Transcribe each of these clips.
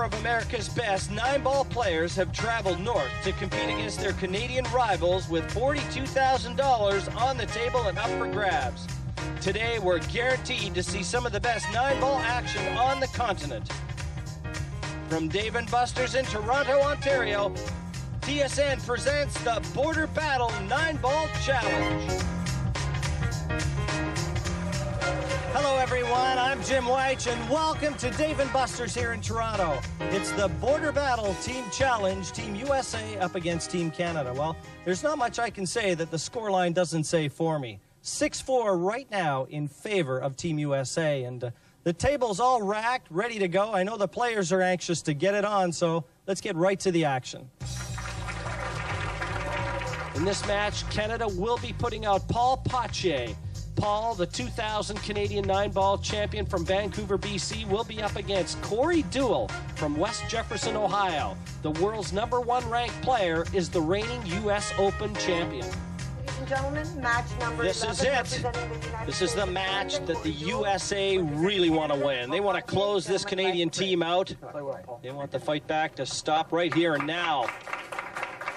4 of America's best 9-ball players have traveled north to compete against their Canadian rivals with $42,000 on the table and up for grabs. Today, we're guaranteed to see some of the best 9-ball action on the continent. From Dave & Buster's in Toronto, Ontario, TSN presents the Border Battle 9-Ball Challenge. Hello everyone, I'm Jim White and welcome to Dave & Buster's here in Toronto. It's the Border Battle Team Challenge, Team USA up against Team Canada. Well, there's not much I can say that the scoreline doesn't say for me. 6-4 right now in favor of Team USA, and the table's all racked, ready to go. I know the players are anxious to get it on, so let's get right to the action. In this match, Canada will be putting out Paul Potier. Paul, the 2000 Canadian 9-ball champion from Vancouver, BC, will be up against Cory Deuel from West Jefferson, Ohio. The world's #1 ranked player is the reigning U.S. Open champion. Ladies and gentlemen, match number 11. This is it. This is the match that the USA really want to win. They want to close this Canadian team out. They want the fight back to stop right here and now.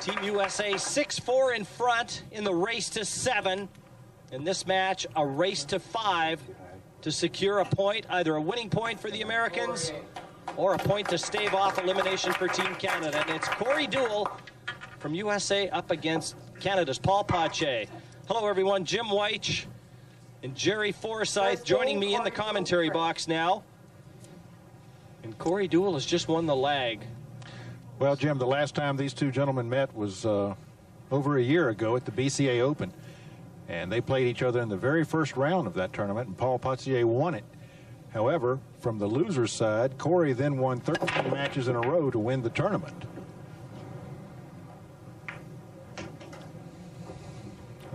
Team USA 6-4 in front in the race to 7. In this match, a race to 5 to secure a point, either a winning point for the Americans or a point to stave off elimination for Team Canada. And it's Cory Deuel from USA up against Canada's Paul Potier. Hello, everyone. Jim White and Jerry Forsyth joining me in the commentary box now. And Cory Deuel has just won the lag. Well, Jim, the last time these two gentlemen met was over a year ago at the BCA Open. And they played each other in the very first round of that tournament, and Paul Potier won it. However, from the loser's side, Cory then won 13 matches in a row to win the tournament.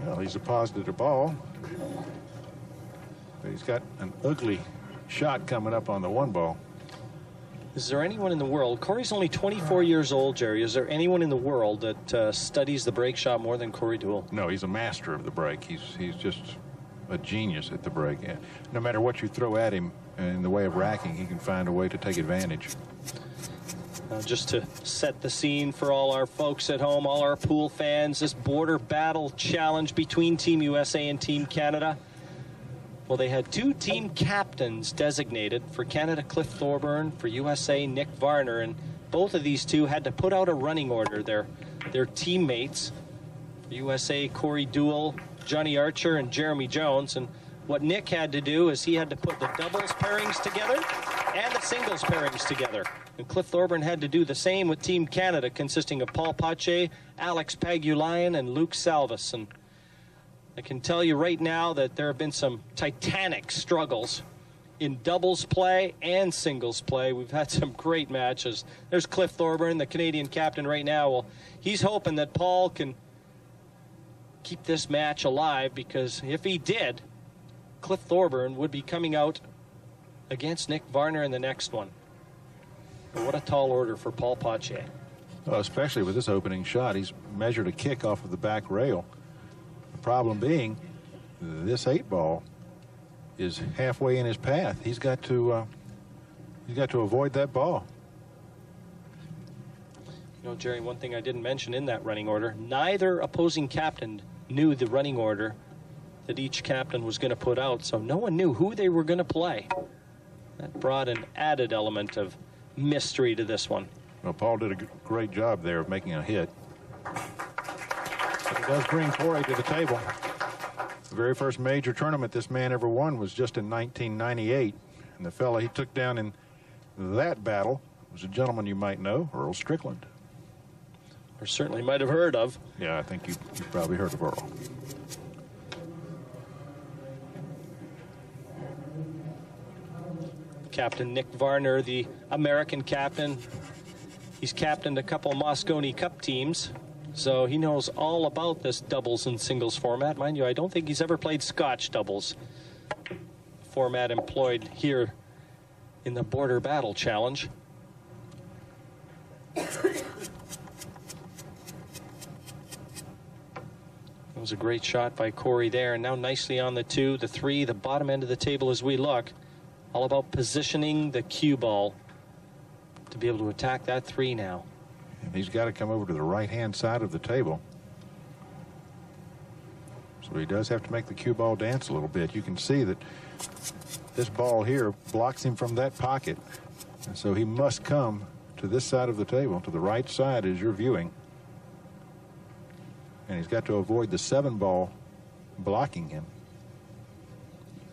Well, he's a positive ball. But he's got an ugly shot coming up on the 1 ball. Is there anyone in the world, Cory's only 24 years old, Jerry, is there anyone in the world that studies the break shot more than Cory Deuel? No, he's a master of the break. He's just a genius at the break. No matter what you throw at him in the way of racking, he can find a way to take advantage. Just to set the scene for all our folks at home, all our pool fans, this Border Battle Challenge between Team USA and Team Canada. Well, they had 2 team captains designated. For Canada, Cliff Thorburn. For USA, Nick Varner. And both of these two had to put out a running order. Their teammates. For USA, Cory Deuel, Johnny Archer, and Jeremy Jones. And what Nick had to do is he had to put the doubles pairings together and the singles pairings together. And Cliff Thorburn had to do the same with Team Canada, consisting of Paul Potier, Alex Pagulayan, and Luke Salvis. And I can tell you right now that there have been some titanic struggles in doubles play and singles play. We've had some great matches. There's Cliff Thorburn, the Canadian captain right now. Well, he's hoping that Paul can keep this match alive, because if he did, Cliff Thorburn would be coming out against Nick Varner in the next one. But what a tall order for Paul Potier. Well, especially with this opening shot. He's measured a kick off of the back rail. Problem being, this 8-ball is halfway in his path. He's got to avoid that ball. You know, Jerry, one thing I didn't mention in that running order, neither opposing captain knew the running order that each captain was going to put out, so no one knew who they were going to play. That brought an added element of mystery to this one. Well, Paul did a great job there of making a hit. It does bring Cory to the table. The very first major tournament this man ever won was just in 1998. And the fella he took down in that battle was a gentleman you might know, Earl Strickland. Or certainly might have heard of. Yeah, I think you've probably heard of Earl. Captain Nick Varner, the American captain. He's captained a couple Moscone Cup teams. So he knows all about this doubles and singles format. Mind you, I don't think he's ever played Scotch doubles, format employed here in the Border Battle Challenge. That was a great shot by Cory there, and now nicely on the 2, the 3, the bottom end of the table as we look. All about positioning the cue ball. to be able to attack that 3 now. And he's got to come over to the right-hand side of the table. So he does have to make the cue ball dance a little bit. You can see that this ball here blocks him from that pocket. And so he must come to this side of the table, to the right side as you're viewing. And he's got to avoid the 7 ball blocking him.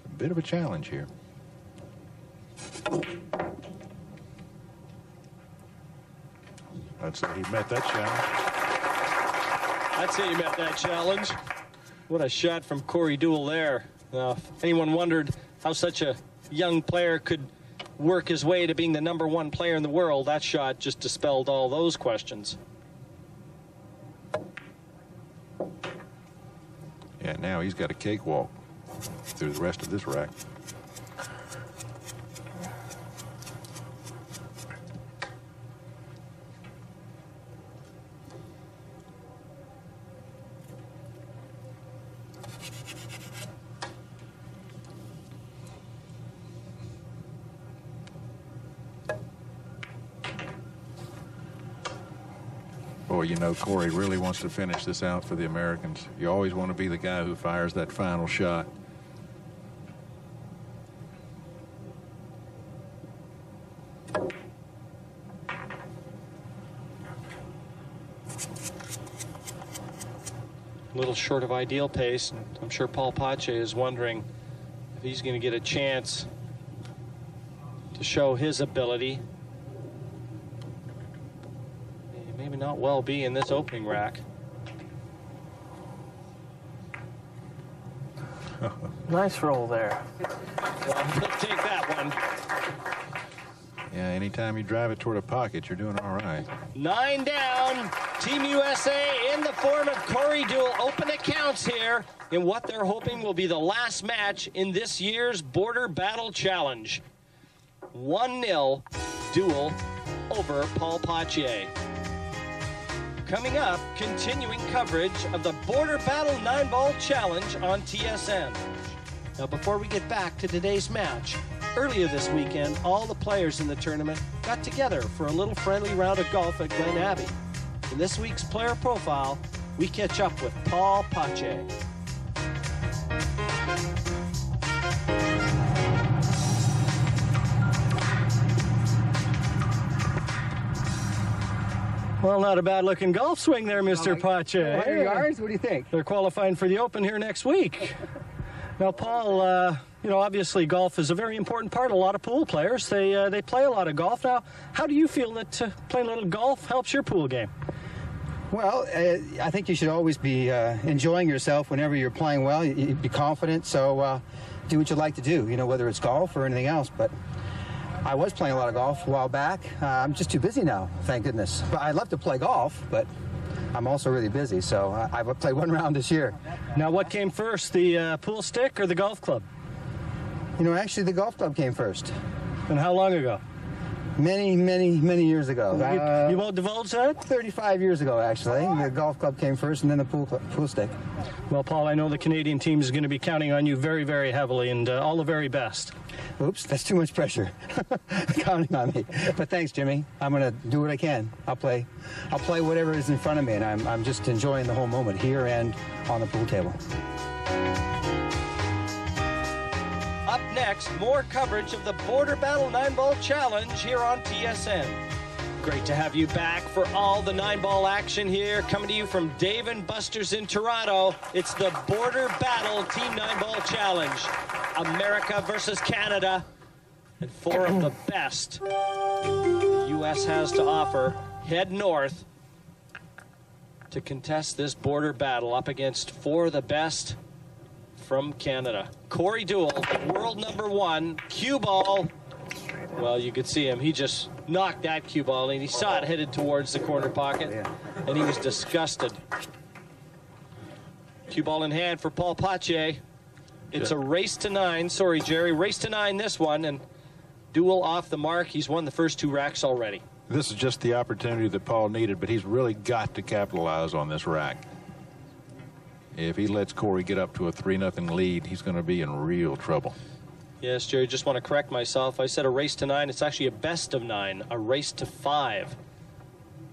A bit of a challenge here. I'd say he met that challenge. I'd say he met that challenge. What a shot from Cory Deuel there. Now, if anyone wondered how such a young player could work his way to being the #1 player in the world, that shot just dispelled all those questions. Yeah, now he's got a cakewalk through the rest of this rack. Boy, you know, Cory really wants to finish this out for the Americans. You always want to be the guy who fires that final shot. A little short of ideal pace, and I'm sure Paul Potier is wondering if he's going to get a chance to show his ability. Maybe not well be in this opening rack. Nice roll there. Well, he'll take that one. Yeah, anytime you drive it toward a pocket, you're doing all right. 9 down. Team USA in the form of Cory Deuel. Open accounts here in what they're hoping will be the last match in this year's Border Battle Challenge. 1-0 Deuel over Paul Potier. Coming up, continuing coverage of the Border Battle 9-Ball Challenge on TSN. Now, before we get back to today's match, earlier this weekend, all the players in the tournament got together for a little friendly round of golf at Glen Abbey. In this week's player profile, we catch up with Paul Potier. Well, not a bad-looking golf swing there, Mr. Potier. 100 yards? What do you think? They're qualifying for the Open here next week. Now, Paul, you know, obviously golf is a very important part of a lot of pool players. They play a lot of golf. Now, how do you feel that playing a little golf helps your pool game? Well, I think you should always be enjoying yourself whenever you're playing well. You be confident, so do what you like to do, you know, whether it's golf or anything else. But I was playing a lot of golf a while back. I'm just too busy now, thank goodness. But I love to play golf, but I'm also really busy, so I played 1 round this year. Now, what came first, the pool stick or the golf club? You know, actually, the golf club came first. And how long ago? Many, many, many years ago. You won't divulge that? 35 years ago, actually. The golf club came first, and then the pool stick. Well, Paul, I know the Canadian team is going to be counting on you very, very heavily, and all the very best. Oops, that's too much pressure. Counting on me. But thanks, Jimmy. I'm going to do what I can. I'll play whatever is in front of me, and I'm just enjoying the whole moment here and on the pool table. Up next, more coverage of the Border Battle 9-Ball Challenge here on TSN. Great to have you back for all the 9-ball action here. Coming to you from Dave & Buster's in Toronto. It's the Border Battle Team 9-Ball Challenge. America versus Canada. And 4 of the best the U.S. has to offer head north to contest this border battle up against 4 of the best from Canada. Cory Deuel, world #1, cue ball. Well, you could see him. He just knocked that cue ball, and he saw it headed towards the corner pocket, and he was disgusted. Cue ball in hand for Paul Potier. It's a race to 9. Sorry, Jerry. Race to 9 this one, and Deuel off the mark. He's won the first 2 racks already. This is just the opportunity that Paul needed, but he's really got to capitalize on this rack. If he lets Cory get up to a 3-0 lead, he's going to be in real trouble. Yes, Jerry, just want to correct myself. I said a race to 9. It's actually a best of 9, a race to 5.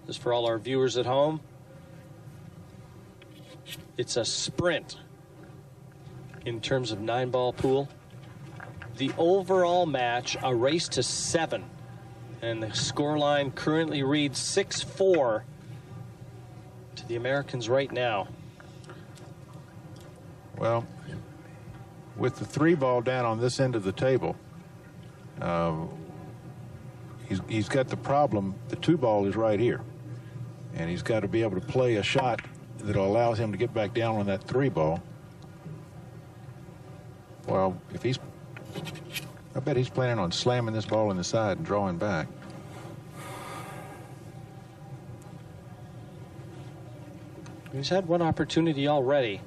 This is for all our viewers at home. It's a sprint in terms of 9-ball pool. The overall match, a race to 7. And the scoreline currently reads 6-4 to the Americans right now. Well, with the 3-ball down on this end of the table, he's got the problem. The 2-ball is right here, and he's got to be able to play a shot that allows him to get back down on that 3-ball. Well, I bet he's planning on slamming this ball in the side and drawing back. He's had one opportunity already.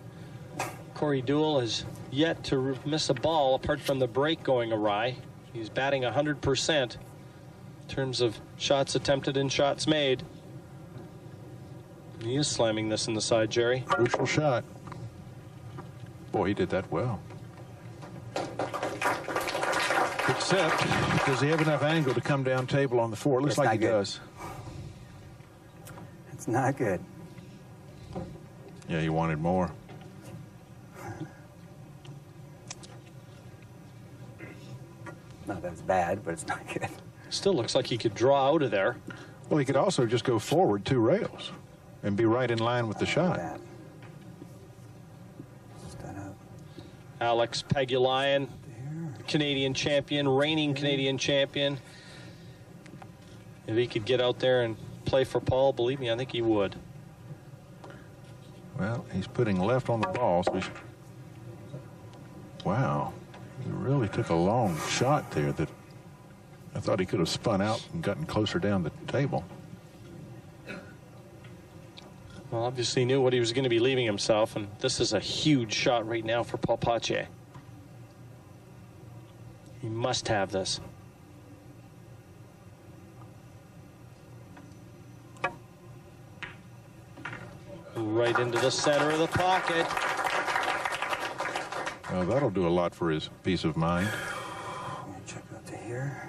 Cory Deuel has yet to miss a ball apart from the break going awry. He's batting 100% in terms of shots attempted and shots made. He is slamming this in the side, Jerry. Crucial shot. Boy, he did that well. Except, does he have enough angle to come down table on the 4? It looks like he does. It's not good. Yeah, he wanted more. Not that it's bad, but it's not good. Still looks like he could draw out of there. Well, he could also just go forward 2 rails and be right in line with the shot. Alex Pegulayan, Canadian champion, reigning Canadian champion. If he could get out there and play for Paul, believe me, I think he would. Well, he's putting left on the ball. So wow. He really took a long shot there that I thought he could have spun out and gotten closer down the table. Well, obviously knew what he was going to be leaving himself, and this is a huge shot right now for Paul Potier. He must have this. Right into the center of the pocket. Well, that'll do a lot for his peace of mind. Check out to here.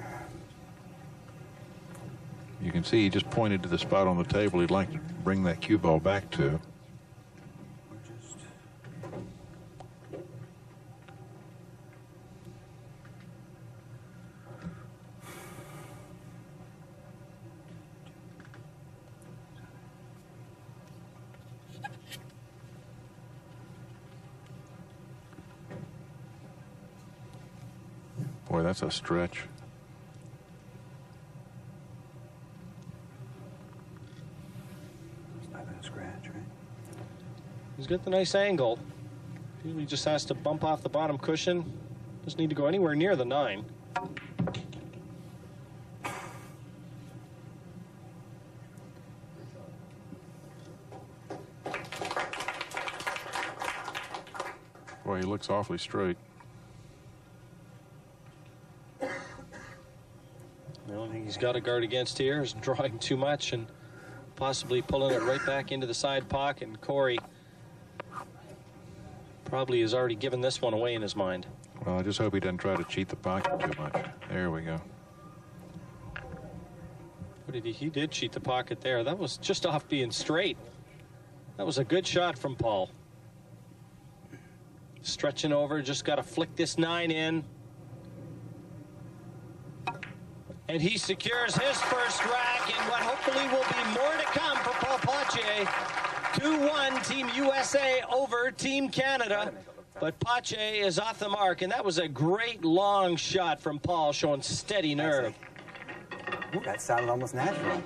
You can see he just pointed to the spot on the table he'd like to bring that cue ball back to. Boy, that's a stretch. It's not going to scratch, right? He's got the nice angle. He just has to bump off the bottom cushion. Doesn't need to go anywhere near the 9. Boy, he looks awfully straight. The only thing he's got to guard against here is drawing too much and possibly pulling it right back into the side pocket. And Cory probably has already given this one away in his mind. Well, I just hope he doesn't try to cheat the pocket too much. There we go. What did he did cheat the pocket there. That was just off being straight. That was a good shot from Paul. Stretching over, just got to flick this 9 in. And he secures his first rack in what hopefully will be more to come for Paul Potier. 2-1 Team USA over Team Canada. But Potier is off the mark, and that was a great long shot from Paul, showing steady nerve. Ooh, that sounded almost natural.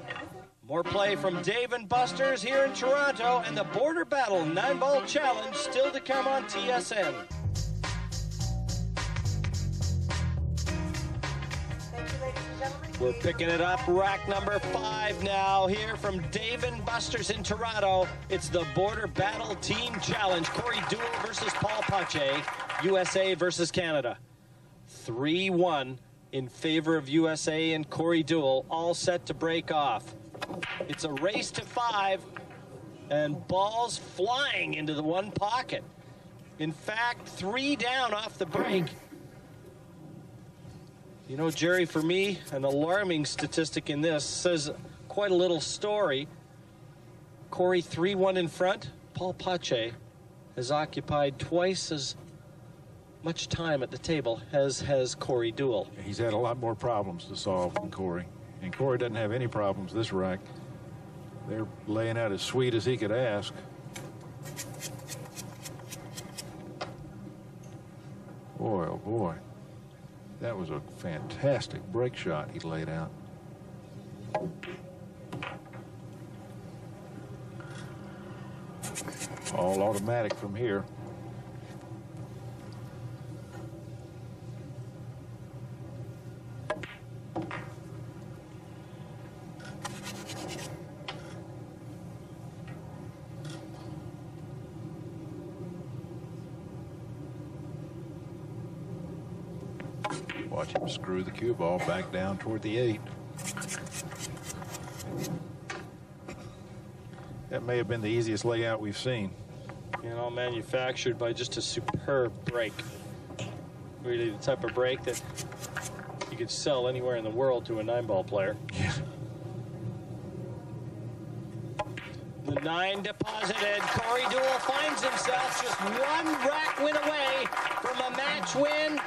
More play from Dave and Buster's here in Toronto, and the Border Battle 9-ball challenge still to come on TSN. We're picking it up, rack number 5 now here from Dave and Buster's in Toronto. It's the Border Battle Team Challenge. Cory Deuel versus Paul Potier, USA versus Canada. 3-1 in favor of USA and Cory Deuel, all set to break off. It's a race to 5, and balls flying into the one pocket. In fact, 3 down off the break. You know, Jerry, for me, an alarming statistic in this says quite a little story. Cory 3-1 in front. Paul Potier has occupied twice as much time at the table as has Cory Deuel. He's had a lot more problems to solve than Cory. And Cory doesn't have any problems this rack. They're laying out as sweet as he could ask. Boy, oh boy. That was a fantastic break shot he laid out. All automatic from here. Watch him screw the cue ball back down toward the 8. That may have been the easiest layout we've seen. You know, manufactured by just a superb break. Really the type of break that you could sell anywhere in the world to a 9-ball player. Yeah. The 9 deposited. Cory Deuel finds himself just one rack win away from a match win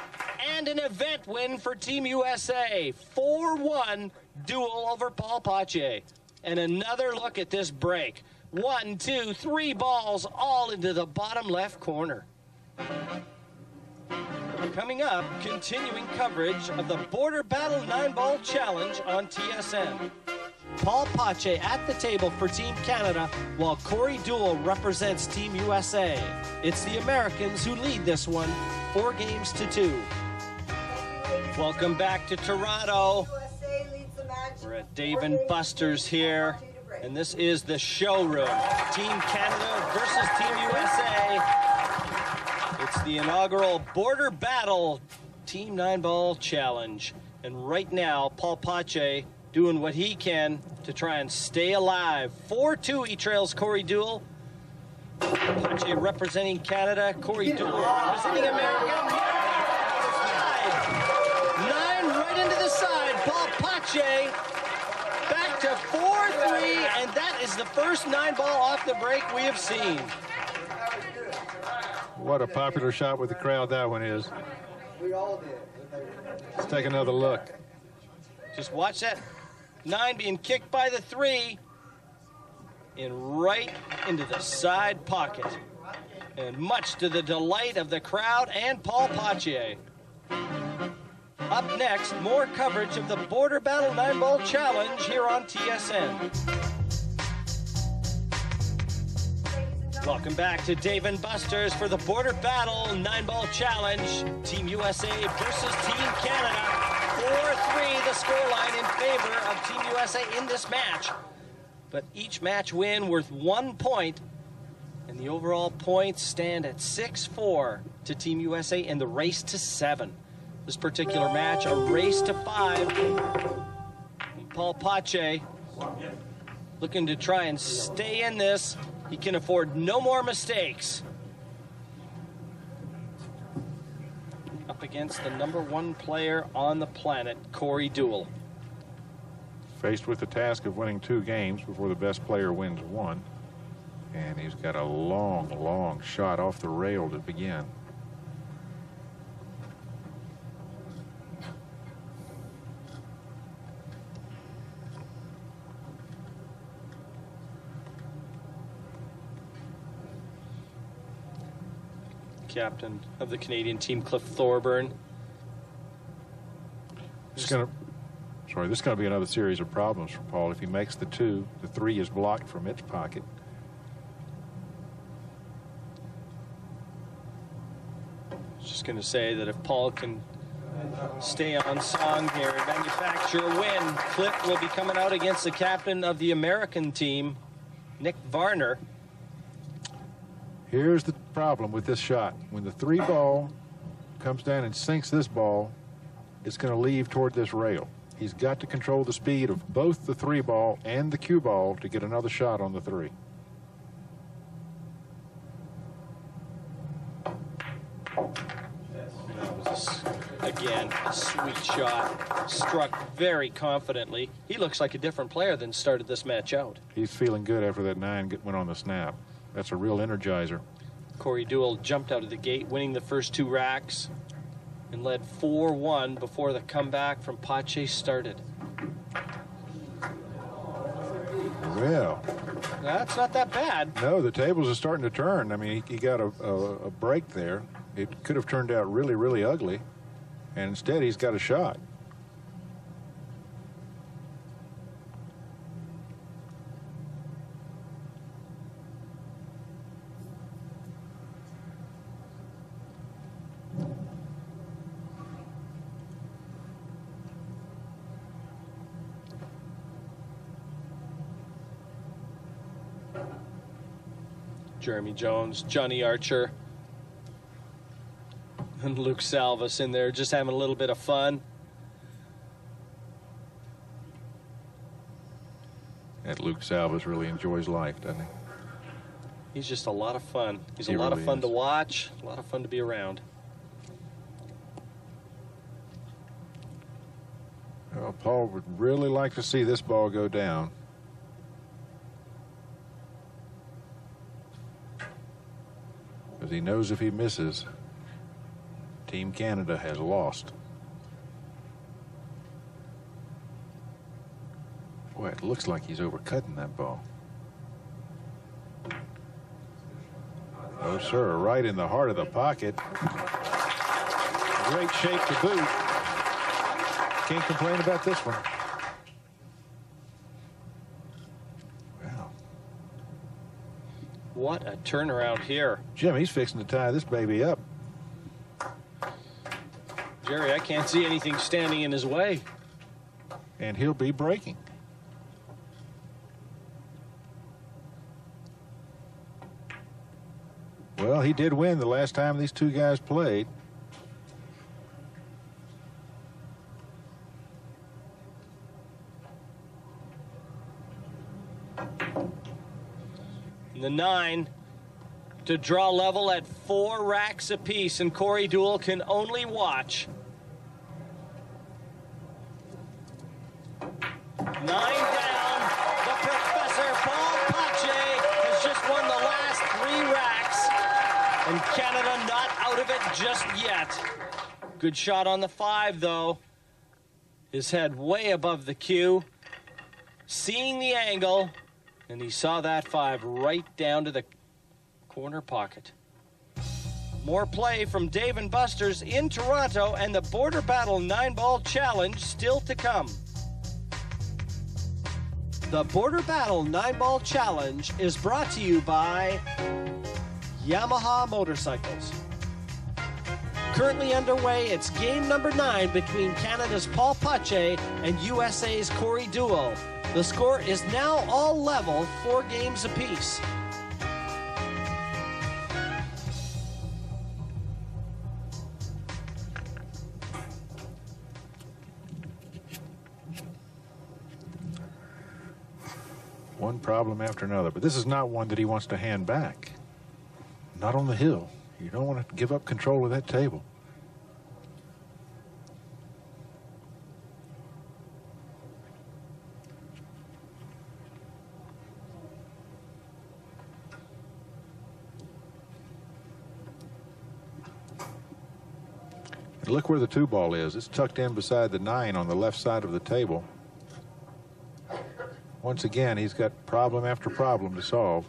and an event win for Team USA. 4-1 Deuel over Paul Potier. And another look at this break. 1, 2, 3 balls all into the bottom left corner. Coming up, continuing coverage of the Border Battle 9-Ball Challenge on TSN. Paul Potier at the table for Team Canada, while Cory Deuel represents Team USA. It's the Americans who lead this one, 4-2. Welcome back to Toronto. We're at Dave & Buster's here, and this is the showroom. Team Canada versus Team USA. It's the inaugural Border Battle Team 9-Ball Challenge. And right now, Paul Potier doing what he can to try and stay alive. 4-2, he trails Cory Deuel. Potier representing Canada, Cory Deuel representing America. 9 right into the side. Paul Potier back to 4-3, and that is the first 9-ball off the break we have seen. What a popular shot with the crowd that one is. Let's take another look. Just watch that 9 being kicked by the 3 and right into the side pocket. And much to the delight of the crowd and Paul Potier. Up next, more coverage of the Border Battle 9-Ball Challenge here on TSN. Welcome back to Dave & Buster's for the Border Battle 9-Ball Challenge. Team USA versus Team Canada. 4-3 the scoreline in favor of Team USA in this match. But each match win worth 1 point. And the overall points stand at 6-4 to Team USA in the race to 7. This particular match, a race to 5. Paul Potier looking to try and stay in this. He can afford no more mistakes. Up against the #1 player on the planet, Cory Deuel. Faced with the task of winning 2 games before the best player wins 1. And he's got a long, long shot off the rail to begin. Captain of the Canadian team, Cliff Thorburn. This is going to be another series of problems for Paul. If he makes the 2, the 3 is blocked from its pocket. Just going to say that if Paul can stay on song here and manufacture a win, Cliff will be coming out against the captain of the American team, Nick Varner. Here's the problem with this shot. When the 3 ball comes down and sinks this ball, it's going to leave toward this rail. He's got to control the speed of both the 3 ball and the cue ball to get another shot on the 3. Again, Sweet shot. Struck very confidently. He looks like a different player than started this match out. He's feeling good after that 9 went on the snap. That's a real energizer. Cory Deuel jumped out of the gate, winning the first 2 racks, and led 4-1 before the comeback from Potier started. Well, that's not that bad. No, the tables are starting to turn. I mean, he got a break there. It could have turned out really, really ugly, and instead he's got a shot. Jeremy Jones, Johnny Archer, and Luke Salvas in there just having a little bit of fun. That Luke Salvas really enjoys life, doesn't he? He's just a lot of fun. He's a He lot really of fun is. to watch, a lot of fun to be around. Well, Paul would really like to see this ball go down. Because he knows if he misses, Team Canada has lost. Boy, it looks like he's overcutting that ball. Oh, sir, right in the heart of the pocket. Great shape to boot. Can't complain about this one. Wow. What a turnaround here. Jim, he's fixing to tie this baby up. Jerry, I can't see anything standing in his way. And he'll be breaking. Well, he did win the last time these two guys played. And the 9 to draw level at 4 racks apiece, and Cory Deuel can only watch. 9 down. The Professor, Paul Potier, has just won the last 3 racks, and Canada not out of it just yet. Good shot on the 5, though. His head way above the cue, seeing the angle, and he saw that 5 right down to the corner pocket. More play from Dave and Buster's in Toronto, and the Border Battle 9-ball challenge still to come. The Border Battle 9-ball challenge is brought to you by Yamaha Motorcycles. Currently underway, it's game number 9 between Canada's Paul Potier and USA's Cory Deuel. The score is now all level, 4 games apiece. One problem after another, but this is not one that he wants to hand back. Not on the hill. You don't want to give up control of that table. And look where the 2-ball is. It's tucked in beside the 9 on the left side of the table. Once again, he's got problem after problem to solve.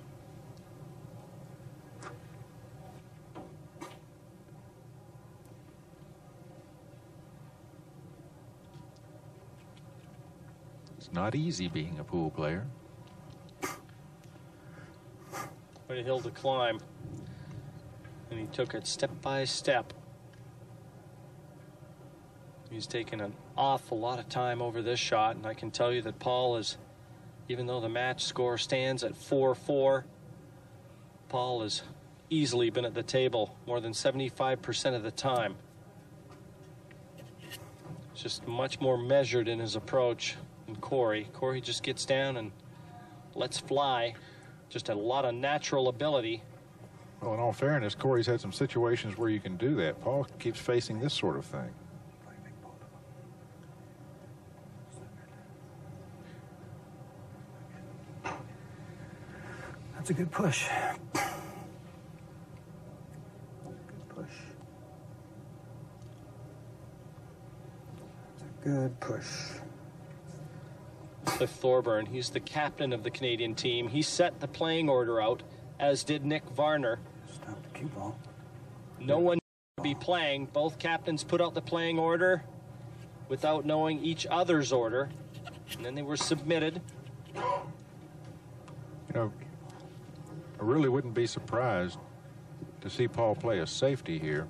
It's not easy being a pool player. Quite a hill to climb. And he took it step by step. He's taken an awful lot of time over this shot, and I can tell you that Paul is, even though the match score stands at 4-4, Paul has easily been at the table more than 75% of the time. It's just much more measured in his approach than Cory. Cory just gets down and lets fly. Just a lot of natural ability. Well, in all fairness, Cory's had some situations where you can do that. Paul keeps facing this sort of thing. It's a good push. Good push. It's a good push. Cliff Thorburn, he's the captain of the Canadian team. He set the playing order out, as did Nick Varner. Stop the cue ball. No one to be playing. Both captains put out the playing order without knowing each other's order, and then they were submitted. You know, I really wouldn't be surprised to see Paul play a safety here.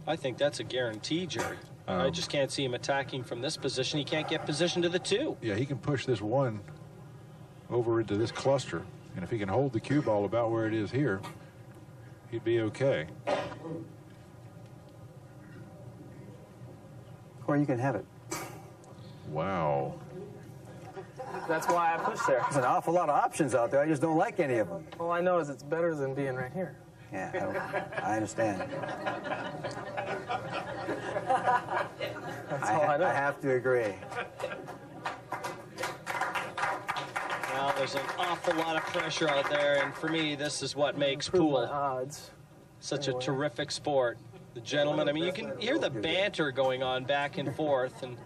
I think that's a guarantee, Jerry. I just can't see him attacking from this position. He can't get position to the 2. Yeah, he can push this 1 over into this cluster, and if he can hold the cue ball about where it is here, he'd be okay. Or you can have it. Wow. That's why I pushed there. There's an awful lot of options out there. I just don't like any of them. All I know is it's better than being right here. Yeah, I understand. That's all I know. I have to agree. Well, there's an awful lot of pressure out there, and for me, this is what makes Improve my pool odds. such a terrific sport. The gentlemen, I mean, you can hear the banter going on back and forth, and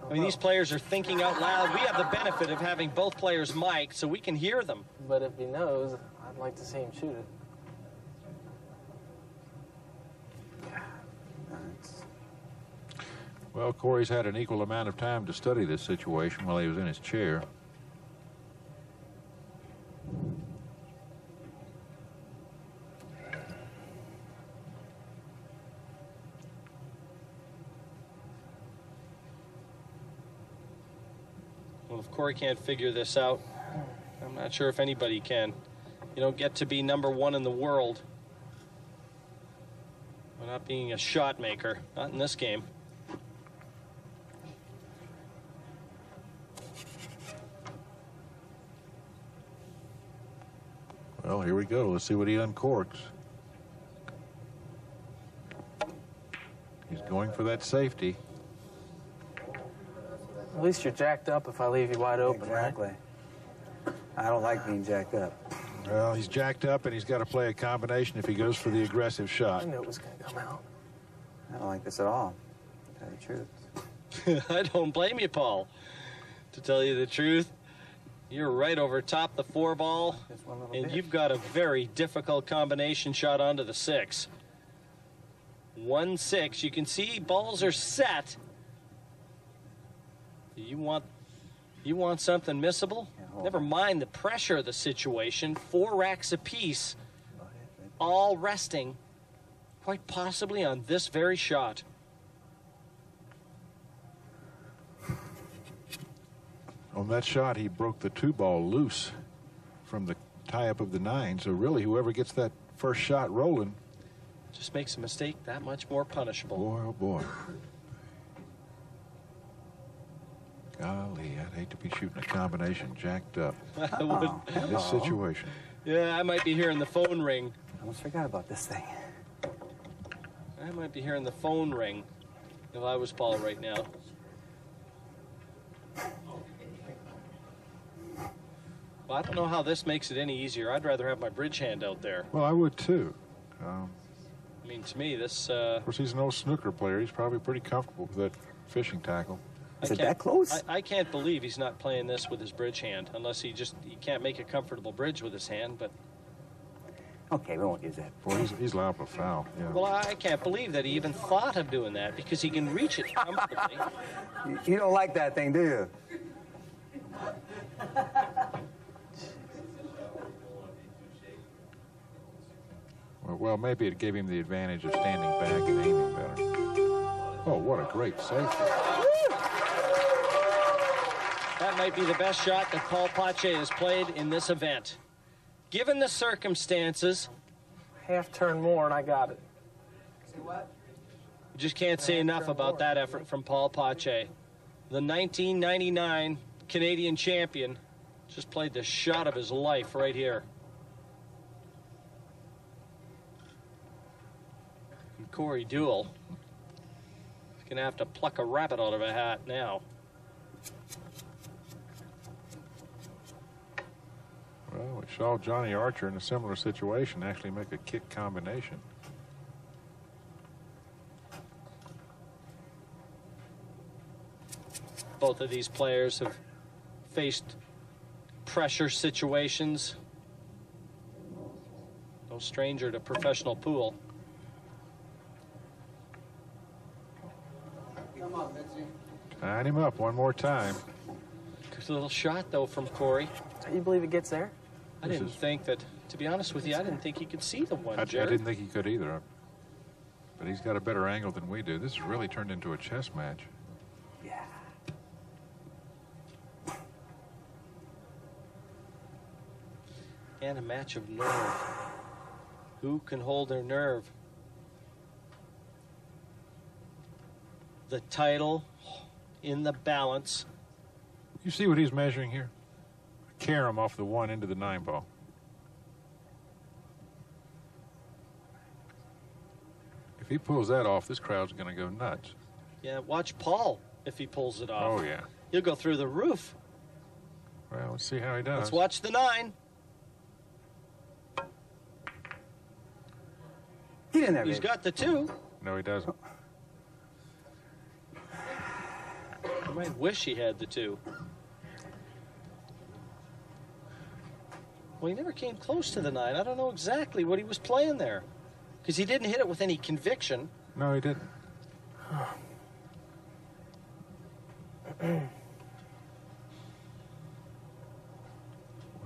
I mean, these players are thinking out loud. We have the benefit of having both players mic'd, so we can hear them. But if he knows, I'd like to see him shoot it. Well, Cory's had an equal amount of time to study this situation while he was in his chair. Well, if Cory can't figure this out, I'm not sure if anybody can. You don't get to be #1 in the world by not being a shot maker. Not in this game. Well, here we go. Let's see what he uncorks. He's going for that safety. At least you're jacked up if I leave you wide open, Exactly. right? I don't like being jacked up. Well, he's jacked up, and he's got to play a combination if he goes for the aggressive shot. I knew it was going to come out. I don't like this at all, to tell you the truth. I don't blame you, Paul. To tell you the truth, you're right over top the 4 ball, Just one little and bit. you've got a very difficult combination shot onto the 6. 1-6. You can see balls are set. You want something missable? Never mind the pressure of the situation. 4 racks apiece, all resting, quite possibly on this very shot. On that shot, he broke the 2 ball loose from the tie-up of the 9. So really, whoever gets that first shot rolling, Just makes a mistake that much more punishable. boy, oh boy. Golly, I'd hate to be shooting a combination jacked up I would- in this situation. yeah, I might be hearing the phone ring. I almost forgot about this thing. I might be hearing the phone ring if I was Paul right now. Well, I don't know how this makes it any easier. I'd rather have my bridge hand out there. Well, I would too. I mean, to me, this... Of course, he's an old snooker player. He's probably pretty comfortable with that fishing tackle. Is it that close? I can't believe he's not playing this with his bridge hand, unless he can't make a comfortable bridge with his hand, but... Okay, we won't use that. Boy, he's liable to foul. Yeah. Well, I can't believe that he even thought of doing that, because he can reach it comfortably. You don't like that thing, do you? Well, maybe it gave him the advantage of standing back and aiming better. Oh, what a great safety. That might be the best shot that Paul Potier has played in this event. Given the circumstances, Half turn more and I got it. you just can't say enough about that effort from Paul Potier. The 1999 Canadian champion just played the shot of his life right here. And Cory Deuel is going to have to pluck a rabbit out of a hat now. Well, we saw Johnny Archer in a similar situation actually make a kick combination. Both of these players have faced pressure situations. No stranger to professional pool. Tying him up one more time. Good little shot, though, from Cory. Do you believe it gets there? I didn't think that, to be honest with you, I didn't think he could see the one, I Jared. didn't think he could either. But he's got a better angle than we do. This has really turned into a chess match. Yeah. And a match of nerve. Who can hold their nerve? The title in the balance. You see what he's measuring here? A carom off the 1 into the 9 ball. If he pulls that off, this crowd's going to go nuts. Yeah, watch Paul if he pulls it off. Oh, yeah. He'll go through the roof. Well, let's see how he does. Let's watch the 9. Get in there, He's baby. got the 2. No, he doesn't. I might wish he had the 2. Well, he never came close to the 9. I don't know exactly what he was playing there, because he didn't hit it with any conviction. No, he didn't.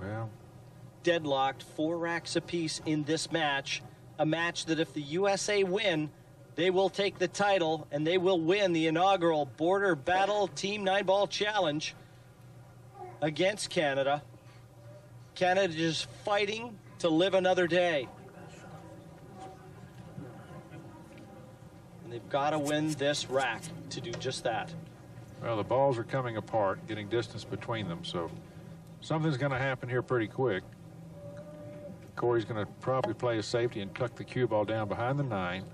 Well, Deadlocked, 4 racks apiece in this match. A match that if the USA win, they will take the title and they will win the inaugural Border Battle Team 9-Ball Challenge against Canada. Canada is fighting to live another day. And they've got to win this rack to do just that. well, the balls are coming apart, getting distance between them, so something's going to happen here pretty quick. Cory's going to probably play a safety and tuck the cue ball down behind the 9.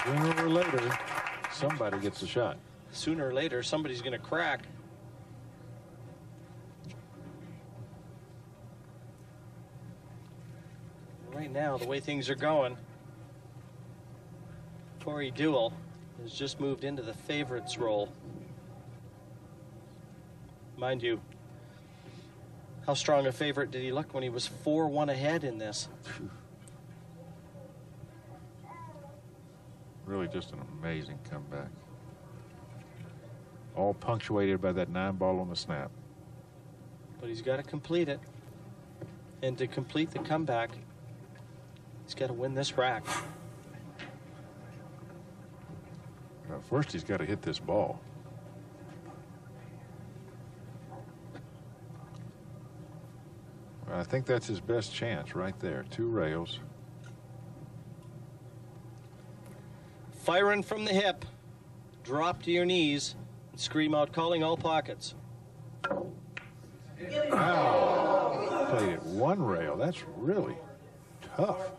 Sooner or later, somebody gets a shot. Sooner or later, somebody's going to crack. Right now, the way things are going, Cory Deuel has just moved into the favorites role. Mind you, how strong a favorite did he look when he was 4-1 ahead in this? Really just an amazing comeback. All punctuated by that 9 ball on the snap. But he's got to complete it. And to complete the comeback, he's got to win this rack. First, he's got to hit this ball. I think that's his best chance right there. 2 rails. Firing from the hip, drop to your knees, and scream out, calling all pockets. Wow. Played it 1 rail. That's really tough.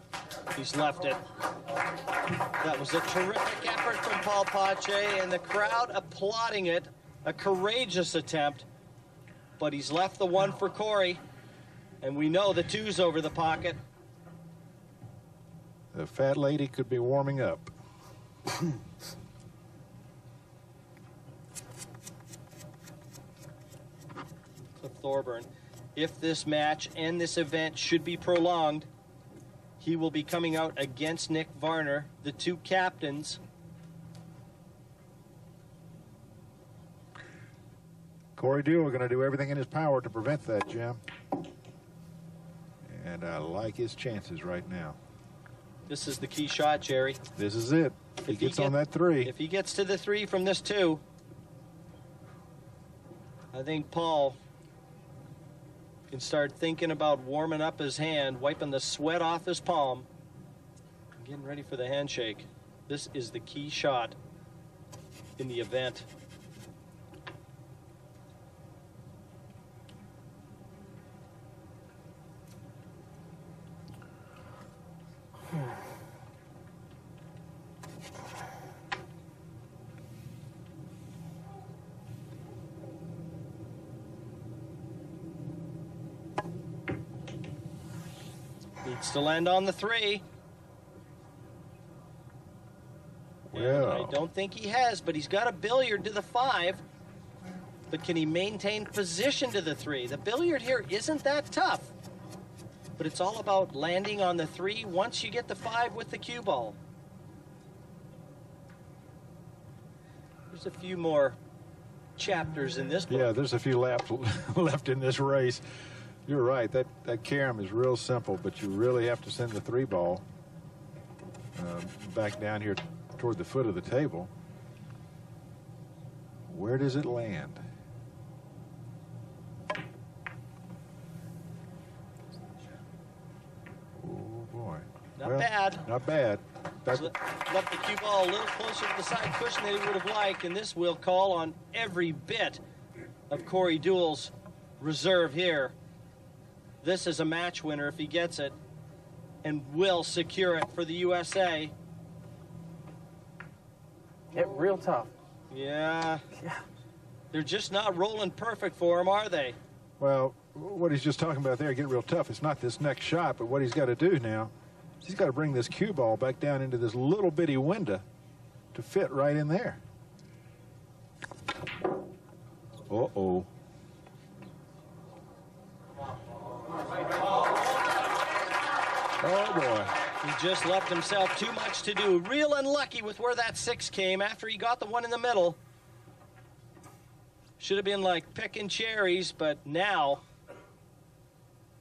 He's left it. That was a terrific effort from Paul Potier, and the crowd applauding it. A courageous attempt, but he's left the 1 for Cory, and we know the 2's over the pocket. The fat lady could be warming up. Cliff Thorburn, if this match and this event should be prolonged, he will be coming out against Nick Varner, the 2 captains. Cory Deuel going to do everything in his power to prevent that, Jim. And I like his chances right now. This is the key shot, Jerry. This is it. He gets on that 3. If he gets to the 3 from this 2, I think Paul can start thinking about warming up his hand, wiping the sweat off his palm, and getting ready for the handshake. This is the key shot in the event. Needs to land on the 3. Well, I don't think he has, but he's got a billiard to the 5. But can he maintain position to the 3? The billiard here isn't that tough. But it's all about landing on the 3 once you get the 5 with the cue ball. There's a few more chapters in this book. yeah, there's a few laps left in this race. You're right. That carom is real simple, but you really have to send the 3 ball back down here toward the foot of the table. Where does it land? Oh boy. Not bad. Not bad. Left the cue ball a little closer to the side cushion than he would have liked, and this will call on every bit of Cory Deuel's reserve here. This is a match winner if he gets it, and will secure it for the USA. Get real tough. Yeah. Yeah. They're just not rolling perfect for him, are they? Well, what he's just talking about there, get real tough. It's not this next shot, but what he's got to do now is he's got to bring this cue ball back down into this little bitty window to fit right in there. Uh-oh. Oh, boy. He just left himself too much to do. Real unlucky with where that 6 came after he got the one in the middle. Should have been like picking cherries, but now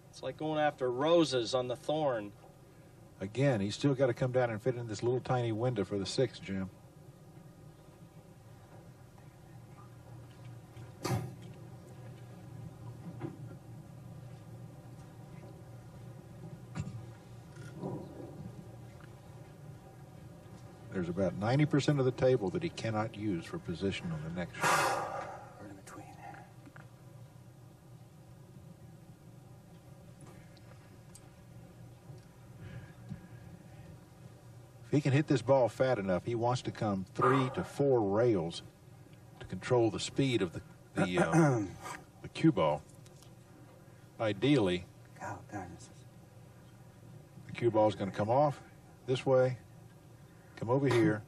it's like going after roses on the thorn. Again, he's still got to come down and fit in this little tiny window for the 6, Jim. There's about 90% of the table that he cannot use for position on the next shot. Right in between. If he can hit this ball fat enough, he wants to come 3 to 4 rails to control the speed of the cue ball. Ideally, God darn this. the cue ball is going to come off this way, come over here,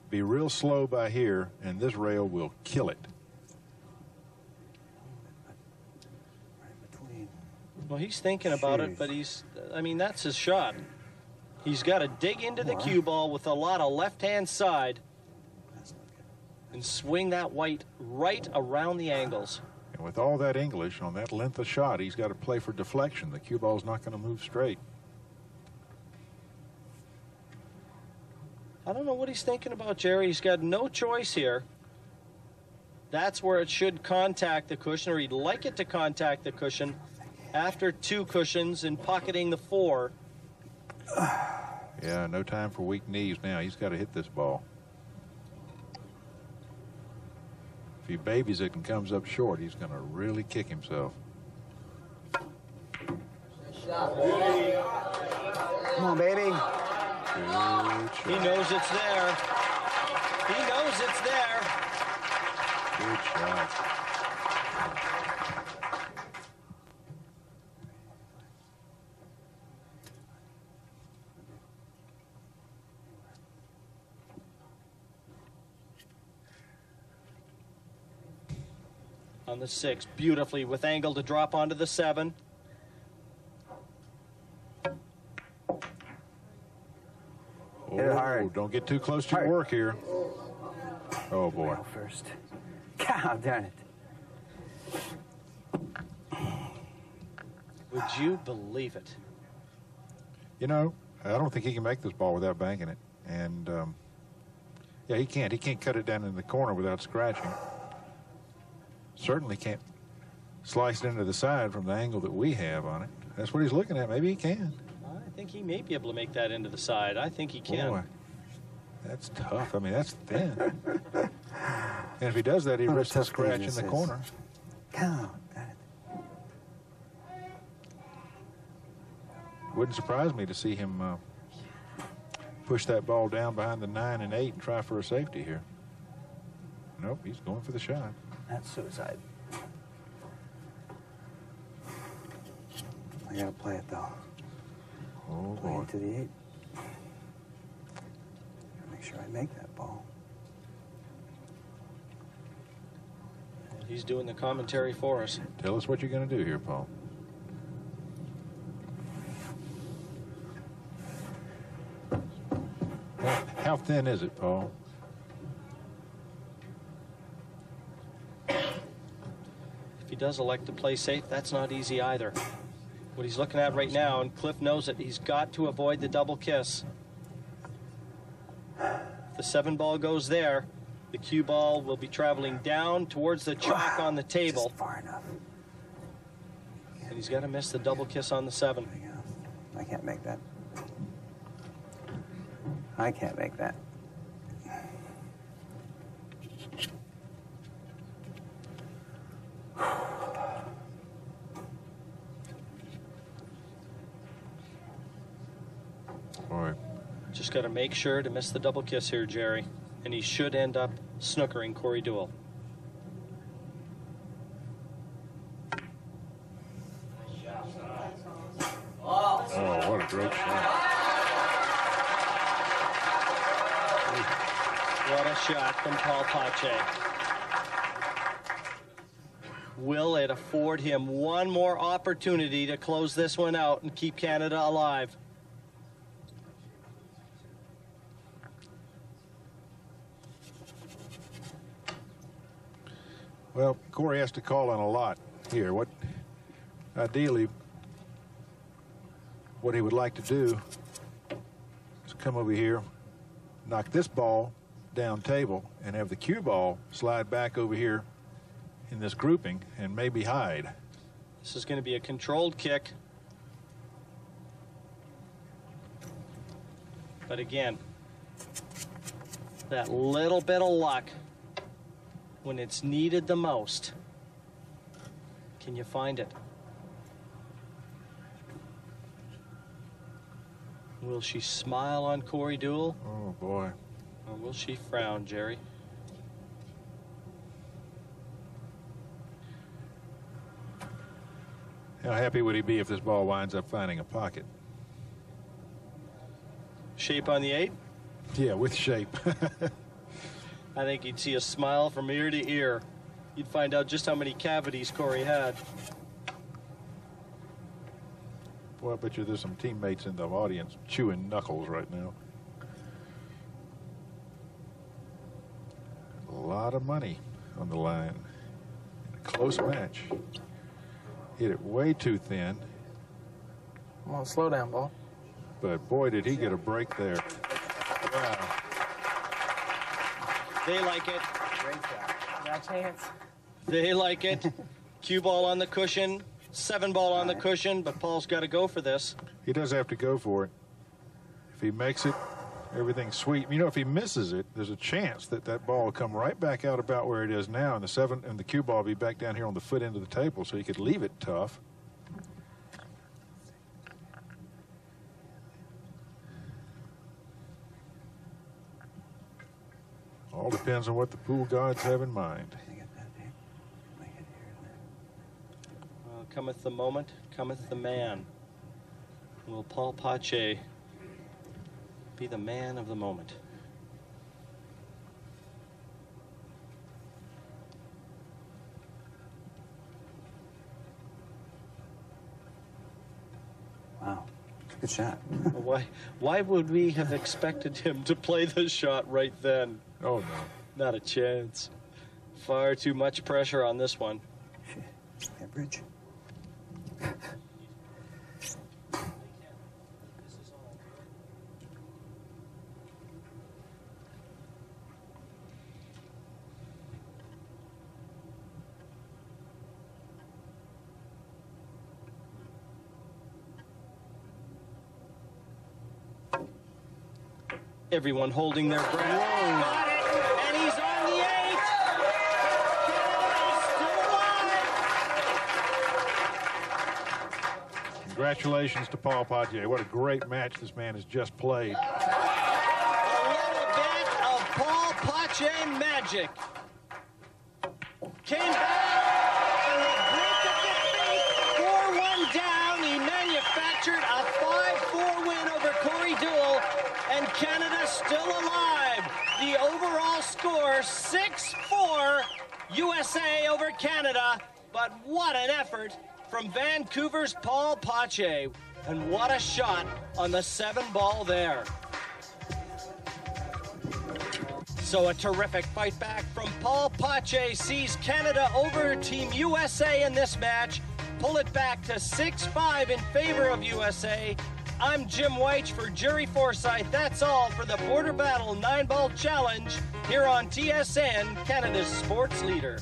be real slow by here, and this rail will kill it. Right in between. Well, he's thinking about it, but I mean, that's his shot. He's got to dig into the cue ball with a lot of left-hand side and swing that white right around the angles. And with all that English on that length of shot, he's got to play for deflection. The cue ball's not going to move straight. I don't know what he's thinking about, Jerry. He's got no choice here. That's where it should contact the cushion, or he'd like it to contact the cushion after 2 cushions and pocketing the 4. Yeah, no time for weak knees now. He's got to hit this ball. If he babies it and comes up short, he's going to really kick himself. Come on, baby. Good shot. He knows it's there. He knows it's there. Good shot. On the 6, beautifully with angle to drop onto the 7. Hit it hard. Don't get too close to your work here. Oh, boy. Rail first. God darn it. Would you believe it? You know, I don't think he can make this ball without banking it. And, yeah, he can't. He can't cut it down in the corner without scratching. Certainly can't slice it into the side from the angle that we have on it. That's what he's looking at. Maybe he can. I think he may be able to make that into the side. I think he can. Boy, that's tough. I mean, that's thin. And if he does that, he What a risks a tough scratch thing in this the is. corner. God darn it. Wouldn't surprise me to see him push that ball down behind the 9 and 8 and try for a safety here. Nope, he's going for the shot. That's suicide. I gotta play it though. Oh, Play boy. into the 8. Make sure I make that ball. He's doing the commentary for us. Tell us what you're going to do here, Paul. How thin is it, Paul? If he does elect to play safe, that's not easy either. What he's looking at right now, and Cliff knows it, he's got to avoid the double kiss. If the 7 ball goes there, the cue ball will be traveling down towards the chalk on the table. Just far enough. And he's got to miss the double kiss on the 7. There you go. I can't make that. I can't make that. Boy. Just got to make sure to miss the double kiss here, Jerry. And he should end up snookering Cory Deuel. Oh, what a great shot. What a shot from Paul Potier. Will it afford him one more opportunity to close this one out and keep Canada alive? Well, Cory has to call on a lot here. Ideally, what he would like to do is come over here, knock this ball down table, and have the cue ball slide back over here in this grouping and maybe hide. This is going to be a controlled kick. But again, that little bit of luck when it's needed the most. Can you find it? Will she smile on Cory Deuel? Oh, boy. Or will she frown, Jerry? How happy would he be if this ball winds up finding a pocket? Shape on the 8? Yeah, with shape. I think you'd see a smile from ear to ear. You'd find out just how many cavities Cory had. Boy, I bet you there's some teammates in the audience chewing knuckles right now. A lot of money on the line. A close match. Hit it way too thin, Come on, slow down, ball. but boy, did he get a break there. Wow. They like it. Great shot. Got a chance. They like it. Cue ball on the cushion. 7 ball on the cushion, but Paul's got to go for this. He does have to go for it. If he makes it, everything's sweet. You know, if he misses it, there's a chance that that ball will come right back out about where it is now, and the 7 and the cue ball will be back down here on the foot end of the table, so he could leave it tough. All depends on what the pool gods have in mind. Cometh the moment, cometh the man. Will Paul Potier be the man of the moment? Wow. Good shot. Why would we have expected him to play the shot right then? Oh, no. Not a chance. Far too much pressure on this one. That bridge. Everyone holding their breath. Got it, and he's on the 8. Canada's still alive. Congratulations to Paul Potier. What a great match this man has just played. A little bit of Paul Potier magic. Came back on the brink of defeat, 4-1 down. He manufactured a 5-4 still alive. The overall score, 6-4, USA over Canada. But what an effort from Vancouver's Paul Potier. And what a shot on the 7-ball there. So a terrific fight back from Paul Potier sees Canada over Team USA in this match. Pull it back to 6-5 in favor of USA. I'm Jim Weich for Jerry Forsyth. That's all for the Border Battle 9-Ball Challenge here on TSN, Canada's sports leader.